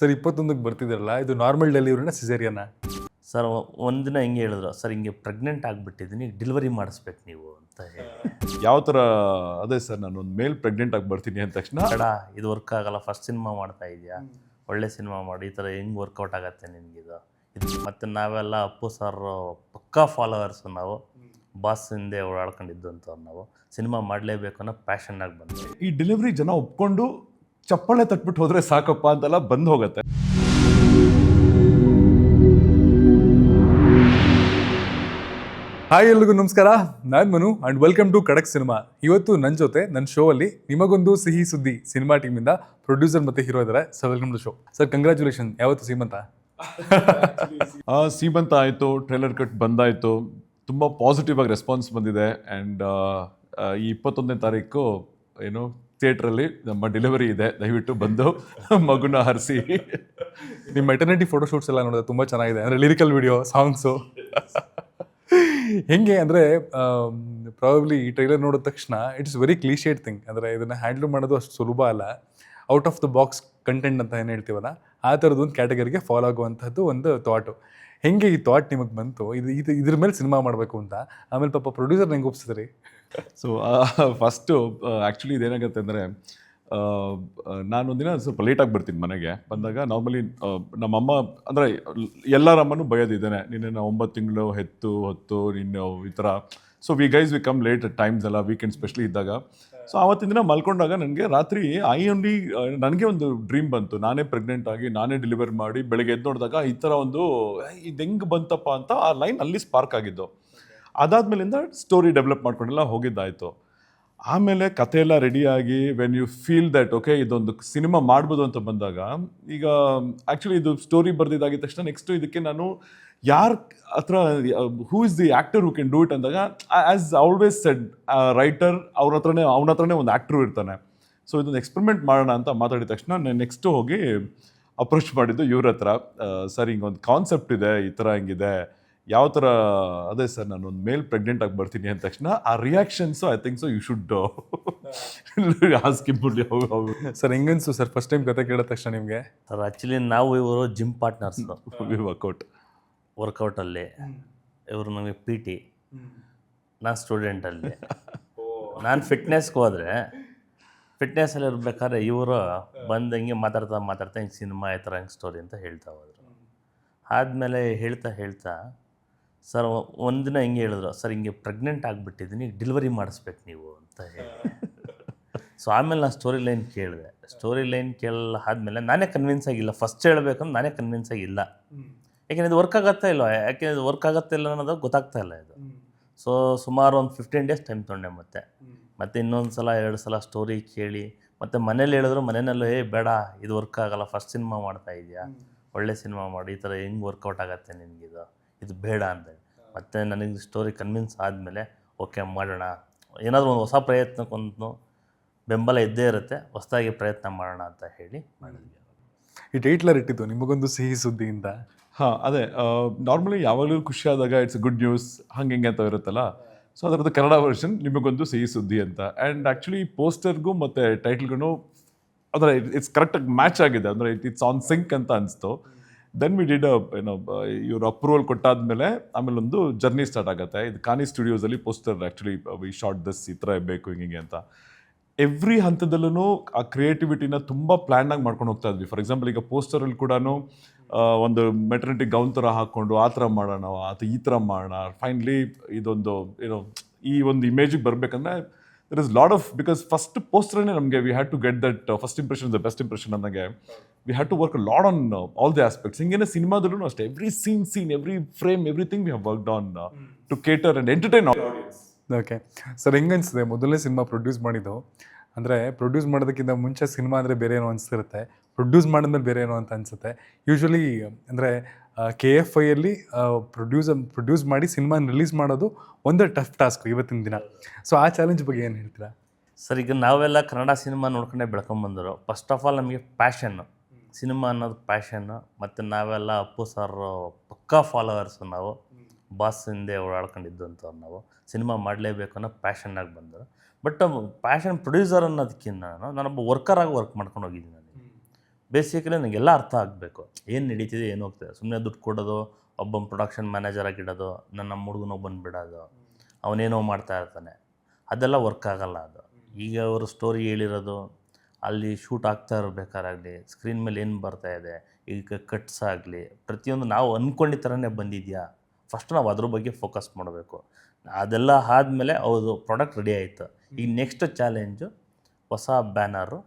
Sir 21ಕ್ಕೆ ಬರ್ತಿದ್ದೀರಲ್ಲ, ಇದು normal ಡೆಲಿವರಿನ ಸಿಸೇರಿಯನ್ನ? Sir ಒಂದಿನ ಹಿಂಗೆ ಹೇಳಿದ್ರು, ಸರ್ ಹಿಂಗೆ ಪ್ರೆಗ್ನೆಂಟ್ ಆಗಿಬಿಟ್ಟಿದ್ದೀನಿ, ಡೆಲಿವರಿ ಮಾಡಿಸ್ಬೇಕು ನೀವು ಅಂತ ಹೇಳಿ. ಯಾವ ಥರ? ಅದೇ ಸರ್, ನಾನು ಒಂದು ಮೇಲ್ ಪ್ರೆಗ್ನೆಂಟ್ ಆಗಿ ಬರ್ತೀನಿ ಅಂದ ತಕ್ಷಣ ಬೇಡ, ಇದು ವರ್ಕ್ ಆಗಲ್ಲ, ಫಸ್ಟ್ ಸಿನಿಮಾ ಮಾಡ್ತಾ ಇದೆಯಾ, ಒಳ್ಳೆ ಸಿನಿಮಾ ಮಾಡಿ, ಈ ಥರ ಹೆಂಗೆ ವರ್ಕೌಟ್ ಆಗತ್ತೆ ನಿನಗಿದು ಇದು. ಮತ್ತು ನಾವೆಲ್ಲ ಅಪ್ಪು ಸರ್ ಪಕ್ಕಾ ಫಾಲೋವರ್ಸು, ನಾವು ಬಾಸ್ ಹಿಂದೆ ಓಡಾಡ್ಕೊಂಡಿದ್ದಂಥವ್ರು, ನಾವು ಸಿನಿಮಾ ಮಾಡಲೇಬೇಕು ಅನ್ನೋ ಪ್ಯಾಷನ್ನಾಗಿ ಬಂದ್ವಿ. ಈ ಡೆಲಿವರಿ ಜನ ಒಪ್ಕೊಂಡು ಚಪ್ಪಾಳೆ ತಟ್ಬಿಟ್ಟು ಹೋದರೆ ಸಾಕಪ್ಪ ಅಂತೆಲ್ಲ ಬಂದು ಹೋಗುತ್ತೆ. ಹಾಯ್, ಎಲ್ರಿಗೂ ನಮಸ್ಕಾರ. ನಾನು Manu and welcome to Khadak cinema. ಇವತ್ತು ನನ್ನ ಜೊತೆ ನನ್ನ ಶೋ ಅಲ್ಲಿ ನಿಮಗೊಂದು ಸಿಹಿ ಸುದ್ದಿ ಸಿನಿಮಾ ಟೀಮಿಂದ ಪ್ರೊಡ್ಯೂಸರ್ ಮತ್ತು ಹೀರೋ ಇದ್ದಾರೆ. Sir welcome to show. Sir congratulation. ಯಾವತ್ತು ಸೀಮಂತ? ಸೀಮಂತ ಆಯಿತು, ಟ್ರೈಲರ್ ಕಟ್ ಬಂದಾಯಿತು, ತುಂಬ ಪಾಸಿಟಿವ್ ಆಗಿ ರೆಸ್ಪಾನ್ಸ್ ಬಂದಿದೆ. ಆ್ಯಂಡ್ ಈ 21ನೇ ತಾರೀಕು ಏನು ಥಿಯೇಟ್ರಲ್ಲಿ ನಮ್ಮ ಡೆಲಿವರಿ ಇದೆ. ದಯವಿಟ್ಟು ಬಂದು ಮಗುನ ಹರಿಸಿ. ನಿಮ್ಮ ಮೆಟರ್ನಿಟಿ ಫೋಟೋಶೂಟ್ಸ್ ಎಲ್ಲ ನೋಡಿದ್ರೆ ತುಂಬ ಚೆನ್ನಾಗಿದೆ. ಅಂದರೆ ಲಿರಿಕಲ್ ವಿಡಿಯೋ, ಸಾಂಗ್ಸು ಹೆಂಗೆ ಅಂದರೆ ಪ್ರಾಬಬ್ಲಿ ಈ ಟ್ರೈಲರ್ ನೋಡಿದ ತಕ್ಷಣ ಇಟ್ಸ್ ವೆರಿ ಕ್ಲೀಶೇಡ್ ಥಿಂಗ್. ಅಂದರೆ ಇದನ್ನು ಹ್ಯಾಂಡ್ಲ್ ಮಾಡೋದು ಅಷ್ಟು ಸುಲಭ ಅಲ್ಲ. Out of the box content ಅಂತ ಏನು ಹೇಳ್ತೀವಲ್ಲ, ಆ ಥರದ್ದು ಒಂದು ಕ್ಯಾಟಗರಿಗೆ ಫಾಲೋ ಆಗುವಂಥದ್ದು ಒಂದು ಥಾಟು. ಹೆಂಗೆ ಈ ಥಾಟ್ ನಿಮಗೆ ಬಂತು ಇದ್ರ ಮೇಲೆ ಸಿನಿಮಾ ಮಾಡಬೇಕು ಅಂತ? ಆಮೇಲೆ ಪಾಪ ಪ್ರೊಡ್ಯೂಸರ್ ಹೆಂಗೆ ಒಪ್ಸಿದ್ರಿ? ಸೊ ಫಸ್ಟು ಆ್ಯಕ್ಚುಲಿ ಇದೇನಾಗುತ್ತೆ ಅಂದರೆ, ನಾನೊಂದಿನ ಸ್ವಲ್ಪ ಲೇಟಾಗಿ ಬರ್ತೀನಿ ಮನೆಗೆ. ಬಂದಾಗ ನಾರ್ಮಲಿ ನಮ್ಮಮ್ಮ ಅಂದರೆ ಎಲ್ಲರಮ್ಮನೂ ಬಯೋದಿದ್ದೇನೆ, ನಿನ್ನೆ 9 ತಿಂಗಳು ಹೊತ್ತು ನಿನ್ನ ಈ ಥರ. So we come late at times ಎಲ್ಲ, ವೀಕೆಂಡ್ ಸ್ಪೆಷಲಿ ಇದ್ದಾಗ. ಸೊ ಆವತ್ತಿನ ದಿನ ಮಲ್ಕೊಂಡಾಗ ನನಗೆ ರಾತ್ರಿ ನನಗೆ ಒಂದು ಡ್ರೀಮ್ ಬಂತು. ನಾನೇ ಪ್ರೆಗ್ನೆಂಟ್ ಆಗಿ ನಾನೇ ಡೆಲಿವರಿ ಮಾಡಿ ಬೆಳಗ್ಗೆ ಎದ್ದು ನೋಡಿದಾಗ ಈ ಥರ ಒಂದು ಇದು ಹೆಂಗೆ ಬಂತಪ್ಪ ಅಂತ ಆ ಲೈನ್ ಅಲ್ಲಿ ಸ್ಪಾರ್ಕ್ ಆಗಿದ್ದು. ಅದಾದ್ಮೇಲಿಂದ ಸ್ಟೋರಿ ಡೆವಲಪ್ ಮಾಡ್ಕೊಂಡೆಲ್ಲ ಹೋಗಿದ್ದಾಯಿತು. ಆಮೇಲೆ ಕಥೆ ಎಲ್ಲ ರೆಡಿಯಾಗಿ when you feel that okay ಇದೊಂದು ಸಿನಿಮಾ ಮಾಡ್ಬೋದು ಅಂತ ಬಂದಾಗ, ಈಗ ಆ್ಯಕ್ಚುಲಿ ಇದು ಸ್ಟೋರಿ ಬರೆದಿದ್ದಾಗಿದ್ದ ತಕ್ಷಣ ನೆಕ್ಸ್ಟು ಇದಕ್ಕೆ ನಾನು ಯಾರ ಹತ್ರ, who is the actor who can do it ಅಂದಾಗ, ಆ್ಯಸ್ ಆಲ್ವೇಸ್ ಸೆಡ್ ರೈಟರ್ ಅವನ ಹತ್ರನೇ ಒಂದು ಆ್ಯಕ್ಟ್ರು ಇರ್ತಾನೆ. ಸೊ ಇದೊಂದು ಎಕ್ಸ್ಪೆರಿಮೆಂಟ್ ಮಾಡೋಣ ಅಂತ ಮಾತಾಡಿದ ತಕ್ಷಣ ನಾನು ನೆಕ್ಸ್ಟು ಹೋಗಿ ಅಪ್ರೋಚ್ ಮಾಡಿದ್ದು ಇವ್ರ ಹತ್ರ. ಸರ್ ಹಿಂಗೊಂದು ಕಾನ್ಸೆಪ್ಟ್ ಇದೆ, ಈ ಥರ ಹಿಂಗಿದೆ, ಯಾವ ಥರ? ಅದೇ ಸರ್, ನಾನು ಒಂದು ಮೇಲ್ ಪ್ರೆಗ್ನೆಂಟ್ ಆಗಿ ಬರ್ತೀನಿ ಅಂದ ತಕ್ಷಣ ಆ reactions I think so you should ಆಸ್ಕಿಂಬುಡಿ. ಸರ್ ಹೆಂಗನ್ಸು ಸರ್ ಫಸ್ಟ್ ಟೈಮ್ ಕತೆ ಕೇಳಿದ ತಕ್ಷಣ ನಿಮಗೆ? ಸರ್ ಆ್ಯಕ್ಚುಲಿ ನಾವು ಇವರು ಜಿಮ್ ಪಾರ್ಟ್ನರ್ಸು, ವರ್ಕೌಟಲ್ಲಿ. ಇವರು ನಮಗೆ ಪಿ ಟಿ, ನಾನು ಸ್ಟೂಡೆಂಟಲ್ಲಿ. ನಾನು ಫಿಟ್ನೆಸ್ಗೆ ಹೋದರೆ, ಫಿಟ್ನೆಸ್ಸಲ್ಲಿ ಇರ್ಬೇಕಾದ್ರೆ ಇವರು ಬಂದು ಹಿಂಗೆ ಮಾತಾಡ್ತಾ ಹಿಂಗೆ ಸಿನಿಮಾ ಈ ಥರ ಹಿಂಗೆ ಸ್ಟೋರಿ ಅಂತ ಹೇಳ್ತಾ ಹೋದರು. ಆದಮೇಲೆ ಹೇಳ್ತಾ ಸರ್ ಒಂದಿನ ಹಿಂಗೆ ಹೇಳಿದ್ರು, ಸರ್ ಹಿಂಗೆ ಪ್ರೆಗ್ನೆಂಟ್ ಆಗಿಬಿಟ್ಟಿದ್ದೀನಿ, ಡೆಲಿವರಿ ಮಾಡಿಸ್ಬೇಕು ನೀವು ಅಂತ ಹೇಳಿ. ಸೊ ಆಮೇಲೆ ನಾನು ಸ್ಟೋರಿ ಲೈನ್ ಕೇಳಲ್ಲ. ಆದಮೇಲೆ ನಾನೇ ಕನ್ವಿನ್ಸ್ ಆಗಿಲ್ಲ. ಫಸ್ಟ್ ಹೇಳ್ಬೇಕಂದ್ರೆ ನಾನೇ ಕನ್ವಿನ್ಸ್ ಆಗಿಲ್ಲ. ಯಾಕೆಂದರೆ ಇದು ವರ್ಕ್ ಆಗುತ್ತಾ ಇಲ್ವ, ಯಾಕೆಂದರೆ ಇದು ವರ್ಕ್ ಆಗುತ್ತಾ ಇಲ್ಲ ಅನ್ನೋದು ಗೊತ್ತಾಗ್ತಾ ಇಲ್ಲ ಇದು. ಸೊ ಸುಮಾರು ಒಂದು 15 ಡೇಸ್ ಟೈಮ್ ತೊಗೊಂಡೆ. ಮತ್ತೆ ಇನ್ನೊಂದು ಸಲ 2 ಸಲ ಸ್ಟೋರಿ ಕೇಳಿ, ಮತ್ತು ಮನೇಲಿ ಹೇಳಿದ್ರು, ಮನೆಯಲ್ಲೂ ಬೇಡ ಇದು ವರ್ಕ್ ಆಗಲ್ಲ, ಫಸ್ಟ್ ಸಿನಿಮಾ ಮಾಡ್ತಾ ಇದೆಯಾ, ಒಳ್ಳೆ ಸಿನಿಮಾ ಮಾಡಿ, ಈ ಥರ ಹೆಂಗೆ ವರ್ಕೌಟ್ ಆಗುತ್ತೆ ನಿನಗಿದು ಇದು ಬೇಡ ಅಂತ. ಮತ್ತು ನನಗೆ ಸ್ಟೋರಿ ಕನ್ವಿನ್ಸ್ ಆದಮೇಲೆ ಓಕೆ ಮಾಡೋಣ, ಏನಾದರೂ ಒಂದು ಹೊಸ ಪ್ರಯತ್ನಕ್ಕೊಂದು ಬೆಂಬಲ ಇದ್ದೇ ಇರುತ್ತೆ, ಹೊಸದಾಗಿ ಪ್ರಯತ್ನ ಮಾಡೋಣ ಅಂತ ಹೇಳಿ ಮಾಡಿದ್ವಿ. ಈ ಟೈಟ್ಲರ್ ಇಟ್ಟಿದ್ದು ನಿಮಗೊಂದು ಸಿಹಿ ಸುದ್ದಿ ಅಂತ. ಹಾಂ, ಅದೇ ನಾರ್ಮಲಿ ಯಾವಾಗಲೂ ಖುಷಿ ಆದಾಗ ಇಟ್ಸ್ ಗುಡ್ ನ್ಯೂಸ್ ಹಂಗೆ ಅಂತ ಇರುತ್ತಲ್ಲ. ಸೊ ಅದರದ್ದು ಕನ್ನಡ ವರ್ಷನ್ ನಿಮಗೊಂದು ಸಿಹಿ ಸುದ್ದಿ ಅಂತ. ಆ್ಯಂಡ್ ಆ್ಯಕ್ಚುಲಿ ಪೋಸ್ಟರ್ಗೂ ಮತ್ತು ಟೈಟ್ಲ್ಗೂ ಅಂದರೆ ಇಟ್ಸ್ ಕರೆಕ್ಟಾಗಿ ಮ್ಯಾಚ್ ಆಗಿದೆ. ಅಂದರೆ ಇಟ್ಸ್ ಆನ್ ಸಿಂಕ್ ಅಂತ ಅನಿಸ್ತು. ದೆನ್ ವಿ ಡಿಡ್ ಇವರು ಅಪ್ರೂವಲ್ ಕೊಟ್ಟಾದ್ಮೇಲೆ ಆಮೇಲೆ ಒಂದು ಜರ್ನಿ ಸ್ಟಾರ್ಟ್ ಆಗುತ್ತೆ. ಇದು ಕಾನಿ ಸ್ಟುಡಿಯೋಸಲ್ಲಿ poster actually we shot this ಈ ಥರ ಬೇಕು ಹಿಂಗೆ ಅಂತ. ಎವ್ರಿ ಹಂತದಲ್ಲೂ ಆ ಕ್ರಿಯೇಟಿವಿಟಿನ ತುಂಬ ಪ್ಲ್ಯಾನಾಗಿ ಮಾಡ್ಕೊಂಡು ಹೋಗ್ತಾ ಇದ್ವಿ. ಫಾರ್ ಎಕ್ಸಾಂಪಲ್ ಈಗ ಪೋಸ್ಟರಲ್ಲಿ ಕೂಡ ಒಂದು ಮೆಟರ್ನಿಟಿ ಗೌನ್ ಥರ ಹಾಕ್ಕೊಂಡು ಆ ಥರ ಮಾಡೋಣ, ಅಥವಾ ಈ ಥರ ಮಾಡೋಣ. ಫೈನಲಿ ಇದೊಂದು ಈ ಒಂದು ಇಮೇಜಿಗೆ ಬರಬೇಕಂದ್ರೆ there is lot of, because first poster ನಮಗೆ we had to get that first impression is the best impression ಅನ್ನಂಗೆ we had to work a lot on all the aspects. ಹಿಂಗೇನೆ ಸಿನಿಮಾದಲ್ಲೂ ಅಷ್ಟೇ, every scene, every frame, everything we have worked on to cater and entertain our audience. Okay sir, ಹೆಂಗನ್ಸಿದೆ ಮೊದಲನೇ cinema produce ಮಾಡಿದ್ದು? ಅಂದರೆ produce ಮಾಡೋದಕ್ಕಿಂತ ಮುಂಚೆ cinema ಅಂದರೆ ಬೇರೆ ಏನೋ ಅನಿಸ್ತಿರುತ್ತೆ, ಪ್ರೊಡ್ಯೂಸ್ ಮಾಡಿದ್ಮೇಲೆ ಬೇರೆ ಏನೋ ಅಂತ ಅನಿಸುತ್ತೆ. ಯೂಶ್ವಲಿ ಅಂದರೆ KFIಯಲ್ಲಿ ಪ್ರೊಡ್ಯೂಸ್ ಮಾಡಿ ಸಿನಿಮಾ ರಿಲೀಸ್ ಮಾಡೋದು ಒಂದು ಟಫ್ ಟಾಸ್ಕ್ ಇವತ್ತಿನ ದಿನ. ಸೊ ಆ ಚಾಲೆಂಜ್ ಬಗ್ಗೆ ಏನು ಹೇಳ್ತೀರಾ? ಸರ್ ಈಗ ನಾವೆಲ್ಲ ಕನ್ನಡ ಸಿನಿಮಾ ನೋಡ್ಕೊಂಡೇ ಬೆಳ್ಕೊಂಬಂದರು. ಫಸ್ಟ್ ಆಫ್ ಆಲ್ ನಮಗೆ ಪ್ಯಾಷನ್ನು, ಸಿನಿಮಾ ಅನ್ನೋದು ಪ್ಯಾಷನ್ನು. ಮತ್ತು ನಾವೆಲ್ಲ ಅಪ್ಪು ಸರ್ ಪಕ್ಕಾ ಫಾಲೋವರ್ಸು, ನಾವು ಬಾಸ್ ಹಿಂದೆ ಓಡಾಡ್ಕೊಂಡಿದ್ದಂಥವ್ರು, ನಾವು ಸಿನಿಮಾ ಮಾಡಲೇಬೇಕು ಅನ್ನೋ ಪ್ಯಾಷನ್ನಾಗಿ ಬಂದರು. ಬಟ್ ಪ್ಯಾಷನ್ ಪ್ರೊಡ್ಯೂಸರ್ ಅನ್ನೋದಕ್ಕಿಂತ ನಾನೊಬ್ಬ ವರ್ಕರಾಗಿ ವರ್ಕ್ ಮಾಡ್ಕೊಂಡು ಹೋಗಿದ್ದೀನಿ. ಬೇಸಿಕಲಿ ನನಗೆಲ್ಲ ಅರ್ಥ ಆಗಬೇಕು, ಏನು ನಡೀತಿದೆ ಏನು ಹೋಗ್ತಿದೆ. ಸುಮ್ಮನೆ ದುಡ್ಡು ಕೊಡೋದು, ಒಬ್ಬ ಪ್ರೊಡಕ್ಷನ್ ಮ್ಯಾನೇಜರ್ ಆಗಿಡೋದು, ನಮ್ಮ ಹುಡುಗನೊಬ್ಬನ ಬಿಡೋದು, ಅವನೇನೋ ಮಾಡ್ತಾ ಇರ್ತಾನೆ, ಅದೆಲ್ಲ ವರ್ಕ್ ಆಗಲ್ಲ. ಅದು ಈಗ ಅವರು ಸ್ಟೋರಿ ಹೇಳಿರೋದು, ಅಲ್ಲಿ ಶೂಟ್ ಆಗ್ತಾ ಇರಬೇಕಾರಾಗಲಿ, ಸ್ಕ್ರೀನ್ ಮೇಲೆ ಏನು ಬರ್ತಾ ಇದೆ, ಈಗ ಕಟ್ಸ್ ಆಗಲಿ, ಪ್ರತಿಯೊಂದು ನಾವು ಅಂದ್ಕೊಂಡಿದ್ದ ಥರನೇ ಬಂದಿದೆಯಾ, ಫಸ್ಟ್ ನಾವು ಅದ್ರ ಬಗ್ಗೆ ಫೋಕಸ್ ಮಾಡಬೇಕು. ಅದೆಲ್ಲ ಆದಮೇಲೆ ಹೌದು ಪ್ರಾಡಕ್ಟ್ ರೆಡಿ ಆಯಿತು, ಈಗ ನೆಕ್ಸ್ಟ್ ಚಾಲೆಂಜು ಹೊಸ ಬ್ಯಾನರು,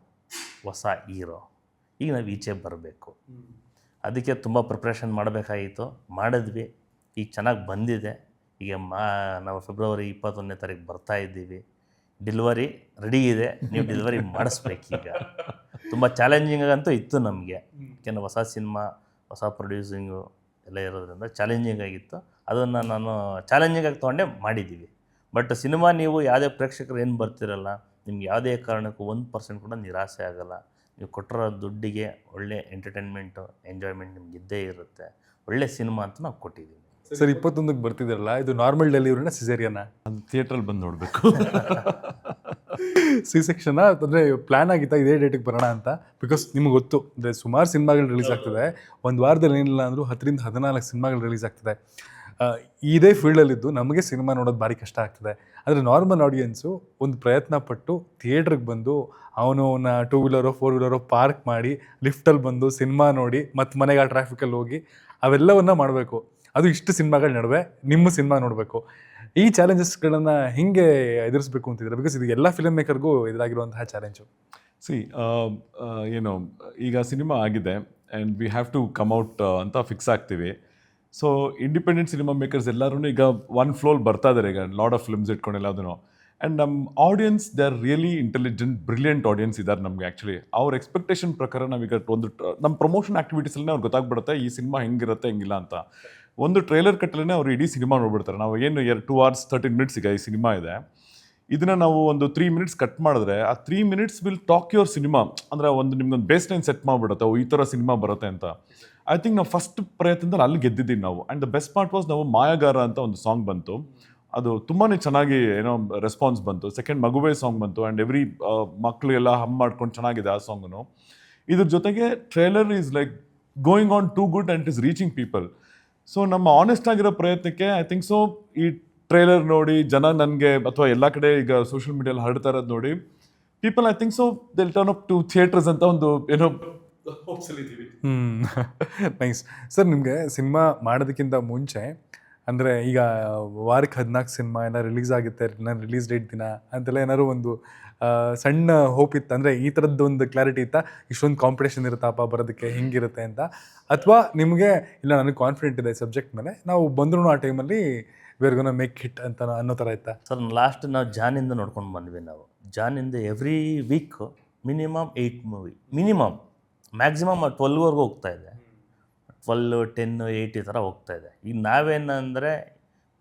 ಹೊಸ ಹೀರೋ, ಈಗ ನಾವು ಈಚೆ ಬರಬೇಕು. ಅದಕ್ಕೆ ತುಂಬ ಪ್ರಿಪ್ರೇಷನ್ ಮಾಡಬೇಕಾಗಿತ್ತು, ಮಾಡಿದ್ವಿ. ಈಗ ಚೆನ್ನಾಗಿ ಬಂದಿದೆ. ಈಗ ನಾವು ಫೆಬ್ರವರಿ 21ನೇ ತಾರೀಕು ಬರ್ತಾ ಇದ್ದೀವಿ. ಡೆಲಿವರಿ ರೆಡಿ ಇದೆ, ನೀವು ಡೆಲಿವರಿ ಮಾಡಿಸ್ಬೇಕೀಗ. ತುಂಬ ಚಾಲೆಂಜಿಂಗ್ ಅಂತೂ ಇತ್ತು ನಮಗೆ, ಯಾಕೆಂದರೆ ಹೊಸ ಸಿನಿಮಾ, ಹೊಸ ಪ್ರೊಡ್ಯೂಸಿಂಗು ಎಲ್ಲ ಇರೋದ್ರಿಂದ ಚಾಲೆಂಜಿಂಗ್ ಆಗಿತ್ತು. ಅದನ್ನು ನಾನು ಚಾಲೆಂಜಿಂಗ್ ಆಗಿ ತೊಗೊಂಡೆ ಮಾಡಿದ್ದೀವಿ. ಬಟ್ ಸಿನಿಮಾ ನೀವು ಯಾವುದೇ ಪ್ರೇಕ್ಷಕರು ಏನು ಬರ್ತಿರಲ್ಲ, ನಿಮ್ಗೆ ಯಾವುದೇ ಕಾರಣಕ್ಕೂ 1% ಕೂಡ ನಿರಾಸೆ ಆಗೋಲ್ಲ. ನೀವು ಕೊಟ್ಟಿರೋ ದುಡ್ಡಿಗೆ ಒಳ್ಳೆ ಎಂಟರ್ಟೈನ್ಮೆಂಟು, ಎಂಜಾಯ್ಮೆಂಟ್ ನಿಮ್ಗೆ ಇದ್ದೇ ಇರುತ್ತೆ. ಒಳ್ಳೆ ಸಿನಿಮಾ ಅಂತ ನಾವು ಕೊಟ್ಟಿದ್ದೀವಿ. ಸರ್ 21ಕ್ಕೆ ಬರ್ತಿದ್ದೀರಲ್ಲ, ಇದು ನಾರ್ಮಲ್ ಡೆಲಿವರಿನ ಸಿಸೇರಿಯನ್ನ? ಅದು ಥಿಯೇಟ್ರಲ್ಲಿ ಬಂದು ನೋಡಬೇಕು. ಸಿ ಸೆಕ್ಷನ್ ಅಂದರೆ ಪ್ಲ್ಯಾನ್ ಆಗಿತ್ತಾ ಇದೇ ಡೇಟಿಗೆ ಬರೋಣ ಅಂತ? ಬಿಕಾಸ್ ನಿಮ್ಗೆ ಗೊತ್ತು, ಅಂದರೆ ಸುಮಾರು ಸಿನಿಮಾಗಳು ರಿಲೀಸ್ ಆಗ್ತದೆ ಒಂದು ವಾರದಲ್ಲಿ, ಏನಿಲ್ಲ ಅಂದರೂ 10ರಿಂದ 14 ಸಿನಿಮಾಗಳು ರಿಲೀಸ್ ಆಗ್ತದೆ. ಇದೇ ಫೀಲ್ಡಲ್ಲಿದ್ದು ನಮಗೆ ಸಿನಿಮಾ ನೋಡೋದು ಭಾರಿ ಕಷ್ಟ ಆಗ್ತದೆ. ಆದರೆ ನಾರ್ಮಲ್ ಆಡಿಯನ್ಸು ಒಂದು ಪ್ರಯತ್ನ ಪಟ್ಟು ಥಿಯೇಟ್ರಿಗೆ ಬಂದು ಅವನು 2 ವೀಲರೋ 4 ವೀಲರೋ ಪಾರ್ಕ್ ಮಾಡಿ ಲಿಫ್ಟಲ್ಲಿ ಬಂದು ಸಿನಿಮಾ ನೋಡಿ ಮತ್ತು ಮನೆಗೆ ಆ ಟ್ರಾಫಿಕಲ್ಲಿ ಹೋಗಿ ಅವೆಲ್ಲವನ್ನ ಮಾಡಬೇಕು. ಅದು ಇಷ್ಟು ಸಿನಿಮಾಗಳ ನಡುವೆ ನಿಮ್ಮ ಸಿನಿಮಾ ನೋಡಬೇಕು. ಈ ಚಾಲೆಂಜಸ್ಗಳನ್ನು ಹಿಂಗೆ ಎದುರಿಸ್ಬೇಕು ಅಂತಿದ್ರೆ? ಬಿಕಾಸ್ ಇದು ಎಲ್ಲ ಫಿಲ್ಮ್ ಮೇಕರ್ಗೂ ಎದುರಾಗಿರುವಂತಹ ಚಾಲೆಂಜು. ಏನು ಈಗ ಸಿನಿಮಾ ಆಗಿದೆ and we have to come out ಅಂತ ಫಿಕ್ಸ್ ಆಗ್ತೀವಿ. ಸೊ ಇಂಡಿಪೆಂಡೆಂಟ್ ಸಿನಿಮಾ ಮೇಕರ್ಸ್ ಎಲ್ಲರೂ ಈಗ ಒನ್ ಫ್ಲೋಲ್ ಬರ್ತಾ ಇದ್ದಾರೆ, ಈಗ ಲಾಡ್ ಆಫ್ ಫಿಲ್ಮ್ಸ್ ಇಟ್ಕೊಂಡು ಎಲ್ಲದನ್ನು. ಆ್ಯಂಡ್ ನಮ್ಮ audience they are really intelligent, brilliant audience ಇದ್ದಾರೆ ನಮಗೆ. ಆ್ಯಕ್ಚುಲಿ ಅವ್ರ ಎಕ್ಸ್ಪೆಕ್ಟೇಷನ್ ಪ್ರಕಾರ ನಾವೀಗ ನಮ್ಮ ಪ್ರಮೋಷನ್ ಆ್ಯಕ್ಟಿವಿಟೀಸಲ್ಲೇ ಅವ್ರಿಗೆ ಗೊತ್ತಾಗ್ಬಿಡುತ್ತೆ ಈ ಸಿನಿಮಾ ಹೆಂಗಿರುತ್ತೆ ಹೆಂಗಿಲ್ಲ ಅಂತ. ಒಂದು ಟ್ರೈಲರ್ ಕಟ್ಟಲೇ ಅವ್ರು ಇಡೀ ಸಿನಿಮಾ ನೋಡ್ಬಿಡ್ತಾರೆ. ನಾವು ಏನು 2 hours 13 minutes ಈಗ ಈ ಸಿನಿಮಾ ಇದೆ, ಇದನ್ನು ನಾವು ಒಂದು 3 minutes ಕಟ್ ಮಾಡಿದ್ರೆ ಆ 3 minutes will talk your cinema. ಅಂದರೆ ಒಂದು ನಿಮ್ಗೊಂದು ಬೇಸ್ ಲೈನ್ ಸೆಟ್ ಮಾಡಿಬಿಡುತ್ತೆ, ಈ ಥರ ಸಿನಿಮಾ ಬರುತ್ತೆ ಅಂತ. ಐ ಥಿಂಕ್ ನಾವು ಫಸ್ಟ್ ಪ್ರಯತ್ನದಲ್ಲಿ ಅಲ್ಲಿ ಗೆದ್ದಿದ್ದೀವಿ ನಾವು. And the best part was, ನಾವು ಮಾಯಾಗಾರ ಅಂತ ಒಂದು ಸಾಂಗ್ ಬಂತು, ಅದು ತುಂಬಾ ಚೆನ್ನಾಗಿ ರೆಸ್ಪಾನ್ಸ್ ಬಂತು. ಸೆಕೆಂಡ್ ಮಗುವೆ ಸಾಂಗ್ ಬಂತು ಆ್ಯಂಡ್ ಎವ್ರಿ ಮಕ್ಕಳು ಎಲ್ಲ ಹಮ್ ಮಾಡ್ಕೊಂಡು ಚೆನ್ನಾಗಿದೆ ಆ ಸಾಂಗು. ಇದ್ರ ಜೊತೆಗೆ trailer is like going on too good and it is reaching people. So ನಮ್ಮ ಆನೆಸ್ಟ್ ಆಗಿರೋ ಪ್ರಯತ್ನಕ್ಕೆ ಐ ಥಿಂಕ್ ಸೊ ಈ ಟ್ರೇಲರ್ ನೋಡಿ ಜನ ನನಗೆ, ಅಥವಾ ಎಲ್ಲ ಕಡೆ ಈಗ ಸೋಷಿಯಲ್ ಮೀಡಿಯಲ್ಲಿ ಹರಡ್ತಾ ಇರೋದು ನೋಡಿ, people I think so they'll turn up to theatres ಅಂತ ಒಂದು ನೈಸ್. ಸರ್, ನಿಮಗೆ ಸಿನಿಮಾ ಮಾಡೋದಕ್ಕಿಂತ ಮುಂಚೆ, ಅಂದರೆ ಈಗ ವಾರಕ್ಕೆ 14 ಸಿನಿಮಾ ಏನೋ ರಿಲೀಸ್ ಆಗುತ್ತೆ, ನಾನು ರಿಲೀಸ್ ಡೇಟ್ ದಿನ ಅಂತೆಲ್ಲ ಏನಾದ್ರು ಒಂದು ಸಣ್ಣ ಹೋಪ್ ಇತ್ತು? ಅಂದರೆ ಈ ಥರದ್ದು ಒಂದು ಕ್ಲಾರಿಟಿ ಇತ್ತಾ, ಇಷ್ಟೊಂದು ಕಾಂಪಿಟೇಷನ್ ಇರುತ್ತಪ್ಪ ಬರೋದಕ್ಕೆ, ಹಿಂಗಿರುತ್ತೆ ಅಂತ? ಅಥವಾ ನಿಮಗೆ ಇಲ್ಲ ನನಗೆ ಕಾನ್ಫಿಡೆಂಟ್ ಇದೆ ಸಬ್ಜೆಕ್ಟ್ ಮೇಲೆ, ನಾವು ಬಂದ್ರೂ ಆ ಟೈಮಲ್ಲಿ ವೇರ್ ಗೋನಾ ಮೇಕ್ ಹಿಟ್ ಅಂತ ಅನ್ನೋ ಥರ ಇತ್ತಾ? ಸರ್, ಲಾಸ್ಟ್ ನಾವು ಜಾನಿಂದ ನೋಡ್ಕೊಂಡು ಬಂದ್ವಿ. ನಾವು ಜಾನಿಂದ every week minimum 8 movie, minimum maximum 12ವರೆಗೂ ಹೋಗ್ತಾ ಇದೆ. 12, 10, 8 ಈ ಥರ ಹೋಗ್ತಾ ಇದೆ. ಈಗ ನಾವೇನಂದರೆ